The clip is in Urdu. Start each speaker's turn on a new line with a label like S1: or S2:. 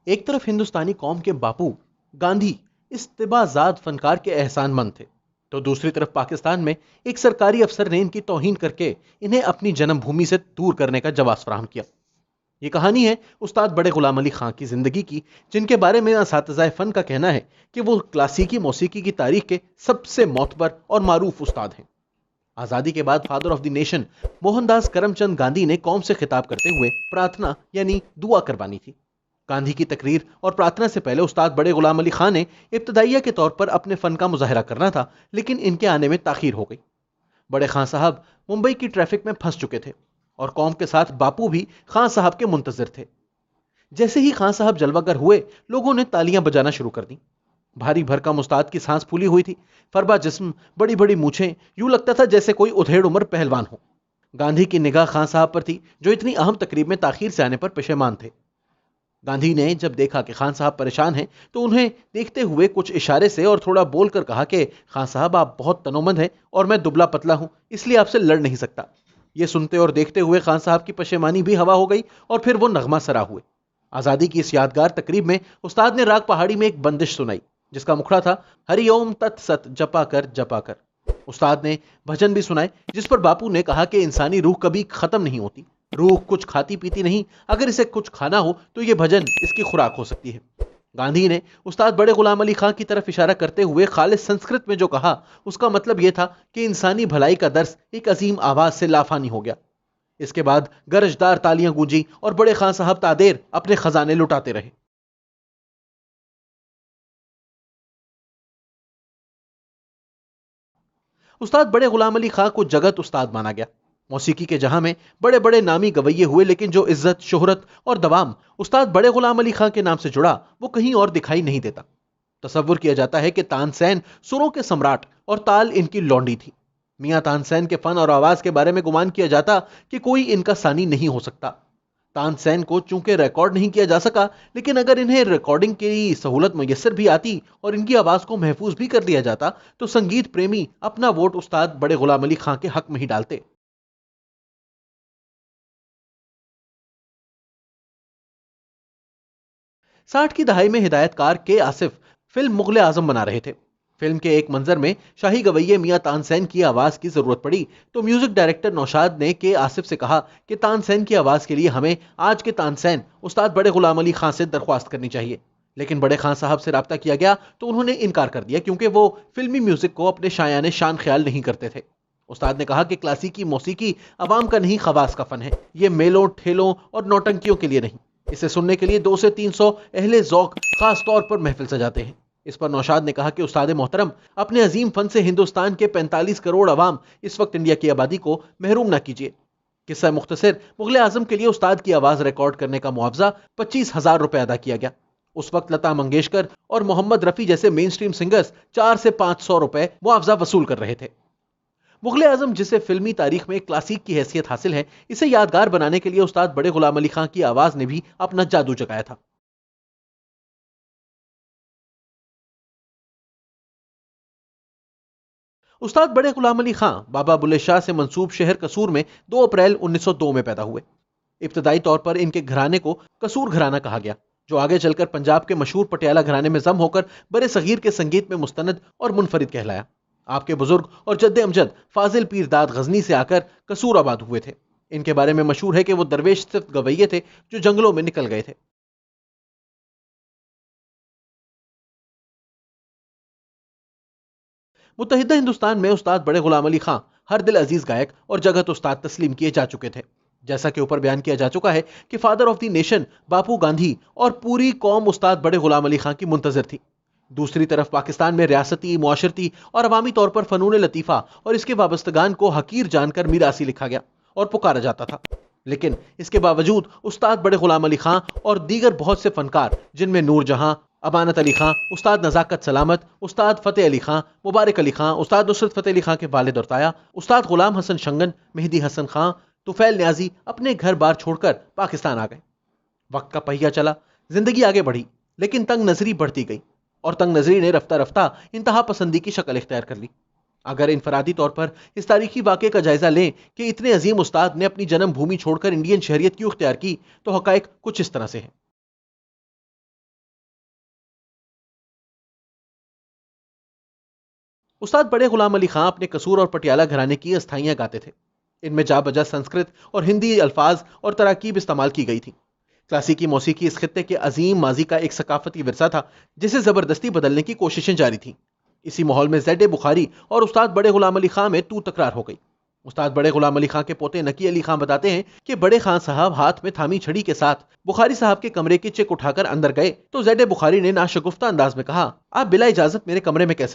S1: ایک طرف ہندوستانی قوم کے باپو گاندھی استباءزاد فنکار کے احسان مند تھے، تو دوسری طرف پاکستان میں ایک سرکاری افسر نے ان کی توہین کر کے انہیں اپنی جنم بھومی سے دور کرنے کا جواز فراہم کیا۔ یہ کہانی ہے استاد بڑے غلام علی خان کی زندگی کی، جن کے بارے میں اساتذہ فن کا کہنا ہے کہ وہ کلاسیکی موسیقی کی تاریخ کے سب سے معتبر اور معروف استاد ہیں۔ آزادی کے بعد father of the nation Mohandas Karamchand Gandhi نے قوم سے خطاب کرتے ہوئے پراتھنا یعنی دعا کروانی تھی۔ گاندھی کی تقریر اور پراتھنا سے پہلے استاد بڑے غلام علی خان نے ابتدائیہ کے طور پر اپنے فن کا مظاہرہ کرنا تھا، لیکن ان کے آنے میں تاخیر ہو گئی۔ بڑے خان صاحب ممبئی کی ٹریفک میں پھنس چکے تھے اور قوم کے ساتھ باپو بھی خان صاحب کے منتظر تھے۔ جیسے ہی خان صاحب جلوہ گر ہوئے، لوگوں نے تالیاں بجانا شروع کر دیں۔ بھاری بھرکم استاد کی سانس پھولی ہوئی تھی، فربا جسم، بڑی بڑی مونچھیں، یوں لگتا تھا جیسے کوئی ادھیڑ عمر پہلوان ہو۔ گاندھی کی نگاہ خان صاحب پر تھی، جو اتنی اہم تقریب میں تاخیر سے آنے پر پشیمان تھے۔ گاندھی نے جب دیکھا کہ خان صاحب پریشان ہیں تو انہیں دیکھتے ہوئے کچھ اشارے سے اور تھوڑا بول کر کہا کہ خان صاحب آپ بہت تنومند ہیں اور میں دبلا پتلا ہوں، اس لیے آپ سے لڑ نہیں سکتا۔ یہ سنتے اور دیکھتے ہوئے خان صاحب کی پشیمانی بھی ہوا ہو گئی اور پھر وہ نغمہ سرا ہوئے۔ آزادی کی اس یادگار تقریب میں استاد نے راگ پہاڑی میں ایک بندش سنائی، جس کا مکھڑا تھا ہری اوم تت ست جپا کر جپا کر۔ استاد نے بھجن بھی سنائے، جس پر باپو نے کہا کہ انسانی روح کبھی ختم نہیں ہوتی، روح کچھ کھاتی پیتی نہیں، اگر اسے کچھ کھانا ہو تو یہ بھجن اس کی خوراک ہو سکتی ہے۔ گاندھی نے استاد بڑے غلام علی خان کی طرف اشارہ کرتے ہوئے خالص سنسکرت میں جو کہا، اس کا مطلب یہ تھا کہ انسانی بھلائی کا درس ایک عظیم آواز سے لافانی ہو گیا۔ اس کے بعد گرجدار تالیاں گونجی اور بڑے خان صاحب تادیر اپنے خزانے لٹاتے رہے۔ استاد بڑے غلام علی خان کو جگت استاد مانا گیا۔ موسیقی کے جہاں میں بڑے بڑے نامی گویے ہوئے، لیکن جو عزت، شہرت اور دوام استاد بڑے غلام علی خان کے نام سے جڑا، وہ کہیں اور دکھائی نہیں دیتا۔ تصور کیا جاتا ہے کہ تان سین سروں کے سمراٹ اور تال ان کی لونڈی تھی۔ میاں تان سین کے فن اور آواز کے بارے میں گمان کیا جاتا کہ کوئی ان کا ثانی نہیں ہو سکتا۔ تان سین کو چونکہ ریکارڈ نہیں کیا جا سکا، لیکن اگر انہیں ریکارڈنگ کی سہولت میسر بھی آتی اور ان کی آواز کو محفوظ بھی کر دیا جاتا تو سنگیت پریمی اپنا ووٹ استاد بڑے غلام علی خان کے حق میں ہی ڈالتے۔ 60 کی دہائی میں ہدایت کار کے آصف فلم مغل اعظم بنا رہے تھے۔ فلم کے ایک منظر میں شاہی گویے میاں تان سین کی آواز کی ضرورت پڑی تو میوزک ڈائریکٹر نوشاد نے کے آصف سے کہا کہ تان سین کی آواز کے لیے ہمیں آج کے تان سین استاد بڑے غلام علی خان سے درخواست کرنی چاہیے۔ لیکن بڑے خان صاحب سے رابطہ کیا گیا تو انہوں نے انکار کر دیا، کیونکہ وہ فلمی میوزک کو اپنے شایان شان خیال نہیں کرتے تھے۔ استاد نے کہا کہ کلاسیکی موسیقی عوام کا نہیں، خواص کا فن ہے، یہ میلوں، ٹھیلوں اور نوٹنکیوں کے لیے نہیں۔ اسے سننے کے لیے 200 سے 300 اہل ذوق خاص طور پر محفل سجاتے ہیں۔ اس پر نوشاد نے کہا کہ استاد محترم، اپنے عظیم فن سے ہندوستان کے 45 کروڑ عوام اس وقت انڈیا کی آبادی کو محروم نہ کیجیے۔ قصہ مختصر، مغل اعظم کے لیے استاد کی آواز ریکارڈ کرنے کا معاوضہ 25,000 روپے ادا کیا گیا۔ اس وقت لتا منگیشکر اور محمد رفیع جیسے مین سٹریم سنگرز 400 سے 500 روپے معاوضہ وصول کر رہے تھے۔ مغل اعظم، جسے فلمی تاریخ میں ایک کلاسیک کی حیثیت حاصل ہے، اسے یادگار بنانے کے لیے استاد بڑے غلام علی خان کی آواز نے بھی اپنا جادو جگایا تھا۔ استاد بڑے غلام علی خان بابا بلے شاہ سے منسوب شہر قصور میں 2 اپریل 1902 میں پیدا ہوئے۔ ابتدائی طور پر ان کے گھرانے کو قصور گھرانہ کہا گیا، جو آگے چل کر پنجاب کے مشہور پٹیالہ گھرانے میں ضم ہو کر برے صغیر کے سنگیت میں مستند اور منفرد کہلایا۔ آپ کے بزرگ اور جد امجد فاضل پیر داد غزنی سے آ کر قصور آباد ہوئے تھے۔ ان کے بارے میں مشہور ہے کہ وہ درویش صفت گویے تھے جو جنگلوں میں نکل گئے تھے۔ متحدہ ہندوستان میں استاد بڑے غلام علی خان ہر دل عزیز گائک اور جگت استاد تسلیم کیے جا چکے تھے۔ جیسا کہ اوپر بیان کیا جا چکا ہے کہ father of the nation Bapu Gandhi اور پوری قوم استاد بڑے غلام علی خان کی منتظر تھی۔ دوسری طرف پاکستان میں ریاستی، معاشرتی اور عوامی طور پر فنون لطیفہ اور اس کے وابستگان کو حقیر جان کر میراثی لکھا گیا اور پکارا جاتا تھا۔ لیکن اس کے باوجود استاد بڑے غلام علی خان اور دیگر بہت سے فنکار، جن میں نور جہاں، امانت علی خان، استاد نزاکت سلامت، استاد فتح علی خان، مبارک علی خان، استاد نصرت فتح علی خان کے والد اور تایا، استاد غلام حسن شنگن، مہدی حسن خان، طفیل نیازی، اپنے گھر بار چھوڑ کر پاکستان آ گئے۔ وقت کا پہیہ چلا، زندگی آگے بڑھی، لیکن تنگ نظری بڑھتی گئی اور تنگ نظری نے رفتہ رفتہ انتہا پسندی کی شکل اختیار کر لی۔ اگر انفرادی طور پر اس تاریخی واقعے کا جائزہ لیں کہ اتنے عظیم استاد نے اپنی جنم بھومی چھوڑ کر انڈین شہریت کیوں اختیار کی، تو حقائق کچھ اس طرح سے ہیں۔ استاد بڑے غلام علی خان اپنے قصور اور پٹیالہ گھرانے کی استھائیاں گاتے تھے. ان میں جا بجا سنسکرت اور ہندی الفاظ اور تراکیب استعمال کی گئی تھیں. کلاسیکی موسیقی اس خطے کے عظیم ماضی کا ایک ثقافتی ورثہ تھا جسے زبردستی بدلنے کی کوششیں جاری تھیں. اسی ماحول میں زید بخاری اور استاد بڑے غلام علی خان میں تو تکرار ہو گئی. استاد بڑے غلام علی خان کے پوتے نقی علی خان بتاتے ہیں کہ بڑے خان صاحب ہاتھ میں تھامی چھڑی کے ساتھ بخاری صاحب کے کمرے کی چک اٹھا کر اندر گئے تو زید بخاری نے ناشگفتہ انداز میں کہا، آپ بلا اجازت میرے کمرے میں کیسے